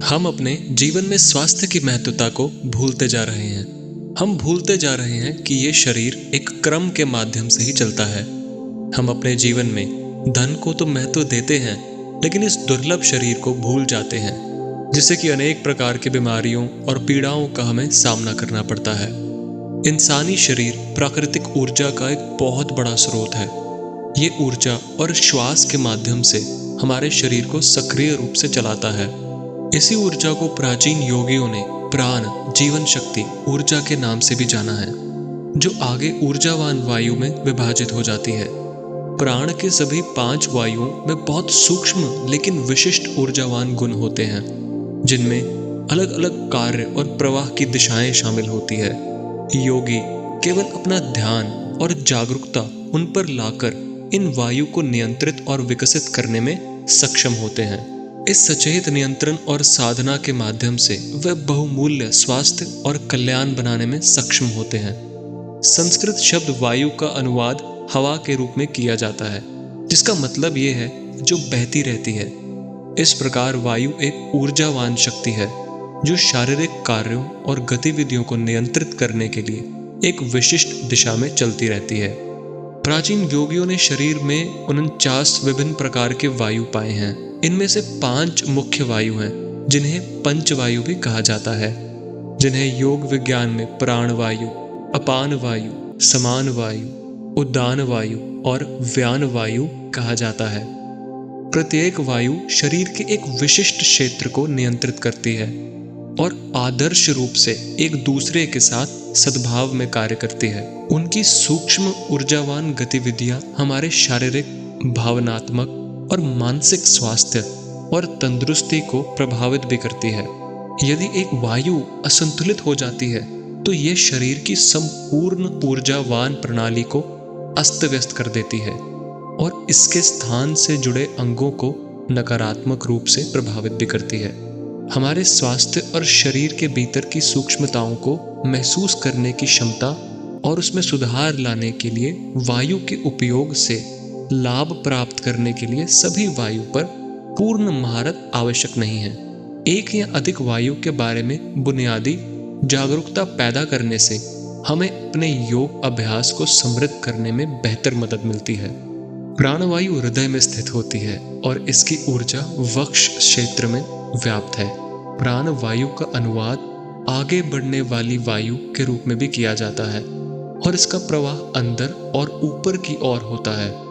हम अपने जीवन में स्वास्थ्य की महत्वता को भूलते जा रहे हैं। हम भूलते जा रहे हैं कि ये शरीर एक क्रम के माध्यम से ही चलता है। हम अपने जीवन में धन को तो महत्व देते हैं, लेकिन इस दुर्लभ शरीर को भूल जाते हैं, जिससे कि अनेक प्रकार की बीमारियों और पीड़ाओं का हमें सामना करना पड़ता है। इंसानी शरीर प्राकृतिक ऊर्जा का एक बहुत बड़ा स्रोत है। ये ऊर्जा और श्वास के माध्यम से हमारे शरीर को सक्रिय रूप से चलाता है। इसी ऊर्जा को प्राचीन योगियों ने प्राण, जीवन शक्ति, ऊर्जा के नाम से भी जाना है, जो आगे ऊर्जावान वायु में विभाजित हो जाती है। प्राण के सभी 5 वायुओं में बहुत सूक्ष्म लेकिन विशिष्ट ऊर्जावान गुण होते हैं, जिनमें अलग अलग कार्य और प्रवाह की दिशाएं शामिल होती है। योगी केवल अपना ध्यान और जागरूकता उन पर लाकर इन वायु को नियंत्रित और विकसित करने में सक्षम होते हैं। इस सचेत नियंत्रण और साधना के माध्यम से वे बहुमूल्य स्वास्थ्य और कल्याण बनाने में सक्षम होते हैं। संस्कृत शब्द वायु का अनुवाद हवा के रूप में किया जाता है, जिसका मतलब ये है जो बहती रहती है। इस प्रकार वायु एक ऊर्जावान शक्ति है, जो शारीरिक कार्यों और गतिविधियों को नियंत्रित करने के लिए एक विशिष्ट दिशा में चलती रहती है। प्राचीन योगियों ने शरीर में 49 विभिन्न प्रकार के वायु पाए हैं। इनमें से 5 मुख्य वायु हैं, जिन्हें पंचवायु भी कहा जाता है, जिन्हें योग विज्ञान में प्राण वायु, अपान वायु, समान वायु, उद्दान वायु और व्यान वायु कहा जाता है। प्रत्येक वायु शरीर के एक विशिष्ट क्षेत्र को नियंत्रित करती है और आदर्श रूप से एक दूसरे के साथ सद्भाव में कार्य करती है। उनकी सूक्ष्म ऊर्जावान गतिविधियां हमारे शारीरिक, भावनात्मक और मानसिक स्वास्थ्य और तंदुरुस्ती को प्रभावित भी करती है। यदि एक वायु असंतुलित हो जाती है, तो यह शरीर की संपूर्ण ऊर्जावान प्रणाली को अस्त व्यस्त कर देती है और इसके स्थान से जुड़े अंगों को नकारात्मक रूप से प्रभावित भी करती है। हमारे स्वास्थ्य और शरीर के भीतर की सूक्ष्मताओं को महसूस करने की क्षमता और उसमें सुधार लाने के लिए वायु के उपयोग से लाभ प्राप्त करने के लिए सभी वायु पर पूर्ण महारत आवश्यक नहीं है। एक या अधिक वायु के बारे में बुनियादी जागरूकता पैदा करने से हमें अपने योग अभ्यास को समृद्ध करने में बेहतर मदद मिलती है। प्राणवायु हृदय में स्थित होती है और इसकी ऊर्जा वक्ष क्षेत्र में व्याप्त है। प्राण वायु का अनुवाद आगे बढ़ने वाली वायु के रूप में भी किया जाता है और इसका प्रवाह अंदर और ऊपर की ओर होता है।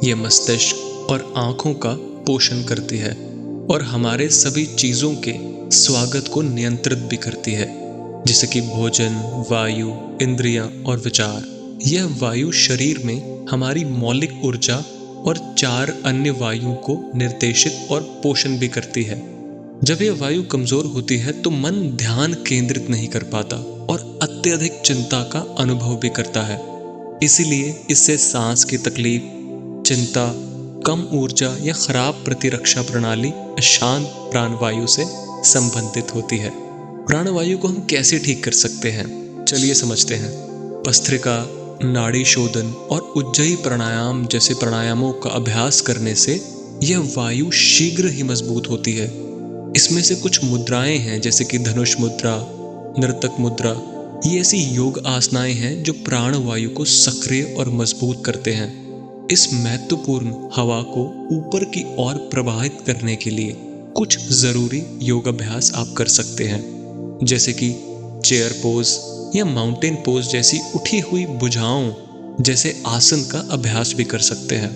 यह मस्तिष्क और आंखों का पोषण करती है और हमारे सभी चीजों के स्वागत को नियंत्रित भी करती है, जैसे कि भोजन, वायु, इंद्रियां और विचार। यह वायु शरीर में हमारी मौलिक ऊर्जा और 4 अन्य वायुओं को निर्देशित और पोषण भी करती है। जब यह वायु कमजोर होती है तो मन ध्यान केंद्रित नहीं कर पाता और अत्यधिक चिंता का अनुभव भी करता है। इसीलिए इससे सांस की तकलीफ, चिंता, कम ऊर्जा या खराब प्रतिरक्षा प्रणाली अशांत प्राणवायु से संबंधित होती है। प्राणवायु को हम कैसे ठीक कर सकते हैं, चलिए समझते हैं। भस्त्रिका, नाड़ी शोधन और उज्जयी प्राणायाम जैसे प्राणायामों का अभ्यास करने से यह वायु शीघ्र ही मजबूत होती है। इसमें से कुछ मुद्राएं हैं, जैसे कि धनुष मुद्रा, नर्तक मुद्रा। ये ऐसी योग आसनाएं हैं जो प्राण वायु को सक्रिय और मजबूत करते हैं। इस महत्वपूर्ण हवा को ऊपर की ओर प्रवाहित करने के लिए कुछ जरूरी योग अभ्यास आप कर सकते हैं, जैसे कि चेयर पोज या माउंटेन पोज जैसी उठी हुई भुजाओं जैसे आसन का अभ्यास भी कर सकते हैं।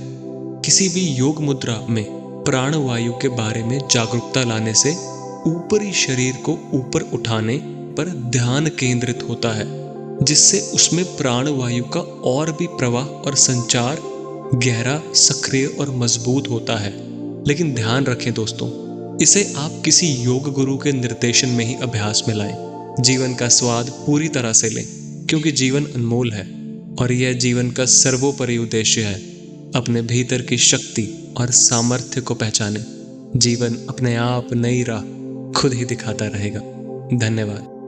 किसी भी योग मुद्रा में प्राणवायु के बारे में जागरूकता लाने से ऊपरी शरीर को ऊपर उठाने पर ध्यान केंद्रित होता है, जिससे उसमें प्राणवायु का और भी प्रवाह और संचार गहरा, सक्रिय और मजबूत होता है। लेकिन ध्यान रखें दोस्तों, इसे आप किसी योग गुरु के निर्देशन में ही अभ्यास में लाएं। जीवन का स्वाद पूरी तरह से लें, क्योंकि जीवन अनमोल है और यह जीवन का सर्वोपरि उद्देश्य है। अपने भीतर की शक्ति और सामर्थ्य को पहचानें। जीवन अपने आप नई राह खुद ही दिखाता रहेगा। धन्यवाद।